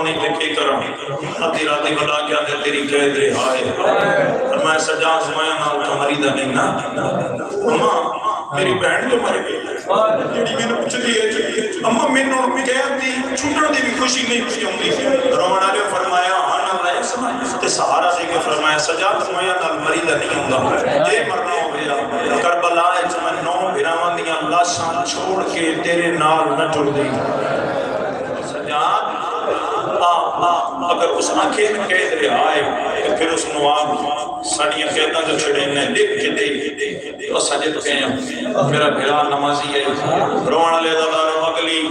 نہیں لکھی کرم ادھی راتی بلا گیا تے تیری قید رہائے میں سجاد سمایا نہ اٹھا مریدہ نہیں نا اماں میری بہن جو مر گئی جڑی میں نے پوچھ دی ہے اماں میں نے قید دی چھوٹن دی بھی خوشی نہیں خوشی ہوندی رونا نے فرمایا انا لا سمجھ تے سہارا دے کے فرمایا سجاد سمایا نال مریدہ نہیں ہوندا جے مرنا ہو گیا کربلا وچ میں 9 بھراواں دیاں لاشاں چھوڑ کے تیرے نال نہ ٹر گئی سجاد اگر اس آنکھیں میں قید رہائے تو پھر اس نواب ساڑیاں قیدہ جو چھڑے نے لکھ کے دے اور سجد کہیں میرا بھیرا نمازی ہے روان لے دادارو اگلی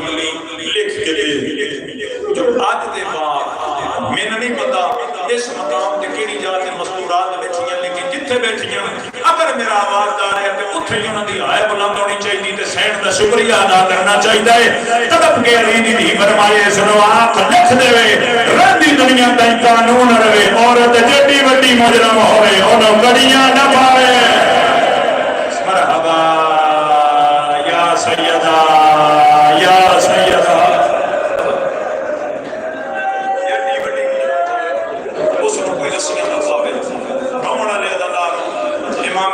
لکھ کے دے جو آج دے بعد میں نہیں پتا اس مقام تے کیڑی جاتے مستورات بیٹھیاں لیکن جتھے بیٹھیاں اگر میرا آواز دار ہے تو اتھے انہوں دی آئے بلند ہونی چاہیے تے سین دا شکریہ ادا کرنا چاہیے تڑپ کے علیدی دی فرمائے سنو آپ لکھ دے وے رہنی دنیا تائیں قانون روے عورت جیڑی وڈی مجرم ہوئے انہوں کڑیاں نہ پاوے مرحبا یا سیدہ یا سیدہ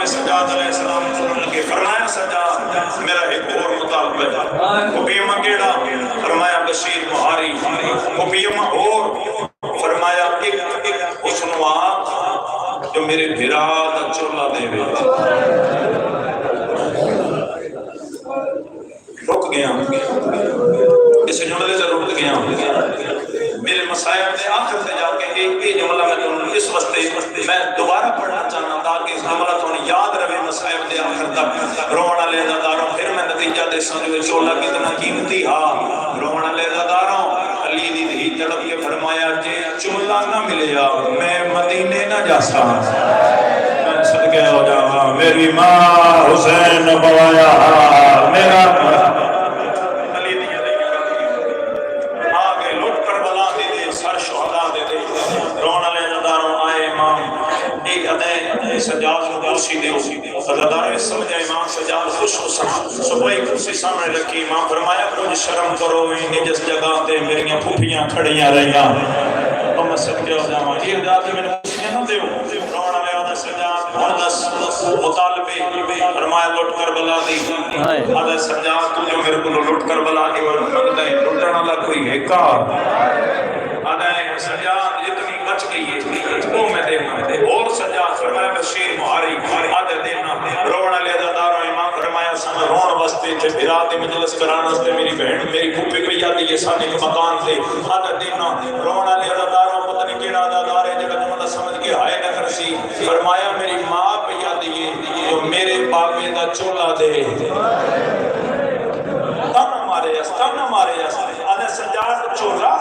سجاد علیہ السلام کے فرمایا سجاد میرا ایک اور مطالبہ ہے حبیمہ کیڑا فرمایا بشیر مہاری حبیمہ اور فرمایا ایک حسنوات جو میرے بھرا دا چولہ دے وے رک گیا اس جملے سے رک گیا میرے مسائل نے آخر سے جا کے ایک جملہ میں اس وقت میں دوبارہ پڑھنا چاہنا تاکہ اس جملہ تو یاد رہے مسائل نے آخر تک رونا لے داداروں پھر میں نتیجہ دے سمجھے چولہ کتنا قیمتی رونا لے داداروں علی دی دھی تڑپ کے فرمایا جے چولہ نہ ملیا میں مدینے نہ جا سا میں صدقے ہو جاوا میری ماں حسین بوایا میرا سجاد کو کرسی دے حضرتار سمجھا امام سجاد خوش ہو صبح کرسی سامنے رکھی امام فرمایا کچھ شرم کرو انہیں جس جگہ تے میریاں پھوپیاں کھڑیاں رہیاں تو میں صدقے ہو جاواں یہ جاتے میں نے کرسیاں نہ دیو رونا لے آدھا سجاد مردس مطالبے فرمایا لٹ کر بلا دی آدھا سجاد تو جو میرے کو لٹ کر بلا دی اور مگدہ لٹنا اللہ کوئی ہے کار آدھا سجاد اتنی بچ گئی ہے وہ میں دینا اور سجاد فرمایا بشیر مہاری آدھے دینا رونا لے دادارو امام فرمایا سامنے رون وستے تھے بھرات مجلس کرانا سے میری بہن میری پھوپی کو یادی یہ سانے کے مکان تھے آدھے دینا رونا لے دادارو پتہ نہیں کیڑا دادار ہے جگہ جمعہ سمجھ کے آئے نہ کرسی فرمایا میری ماں پہ یادی ہے جو میرے باپے دا چولہ دے تانا مارے آدھے سجاد چولہ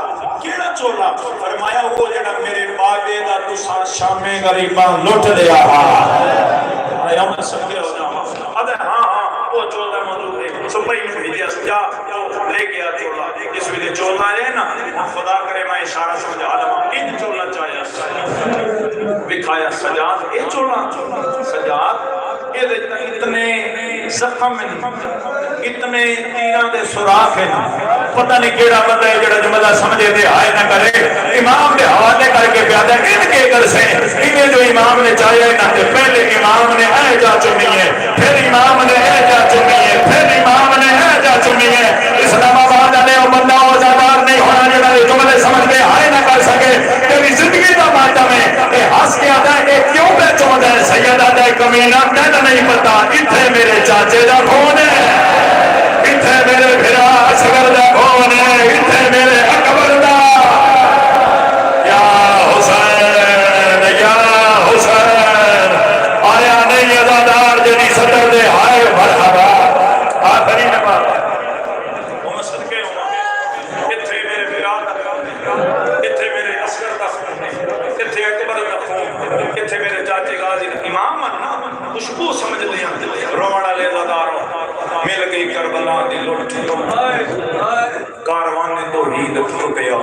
کیڑا چولہ فرمایا وہ جڑا میرے باغے دا تساں شامے غریباں لٹ لیا آیا میں سمجھے ہو جاؤں آدھے ہاں وہ چولہ موجود ہے صبح ہی بھیجیا جا لے گیا چولہ اس ویلے چولہ ہے نا خدا کرے میں اشارہ سمجھا عالمہ ان چولہ چاہیا بکھایا سجاد اے چولہ سجاد اتنے زخم اتنے تیران دے سوراخ ہیں پتہ نہیں کیڑا بندہ ہے جڑا جملہ سمجھے دے آئے نہ کرے امام نے حوالے کر کے پیادا ان کے کر سے انہیں جو امام نے چاہیے نہ کہ پہلے امام نے اے جا چمی ہے پھر امام نے اے جا چمی ہے پھر امام نے اے جا چمی ہے اسلام آباد آنے اور بندہ وزادار نہیں ہونا جڑا جملے سمجھ میں آئے نہ کر سکے تیری زندگی کا ماتم ہے اے ہاس کے آدھا ہے کیوں پہ چوندہ ہے سید آدھا ہے کمینہ کہنا نہیں پتا اتھے میرے چاچے دا کون ہے اتھے میرے بھرا سگر دا کون ہے اتھے میرے اکبر دا یا حسین آیا نہیں ازادار جنی صدر دے آئے مرحبا آخری نماز وہ میں صدقے ہوں اتھے میرے بھرا اتھے میرے اسکر دا خون اتھے اکبر دا خون اتھے میرے چاچے غازی امام مننا خوشبو سمجھ لیا رونا لے داداروں مل گئی کربلا دی لٹ کاروان نے توحید ٹوٹیا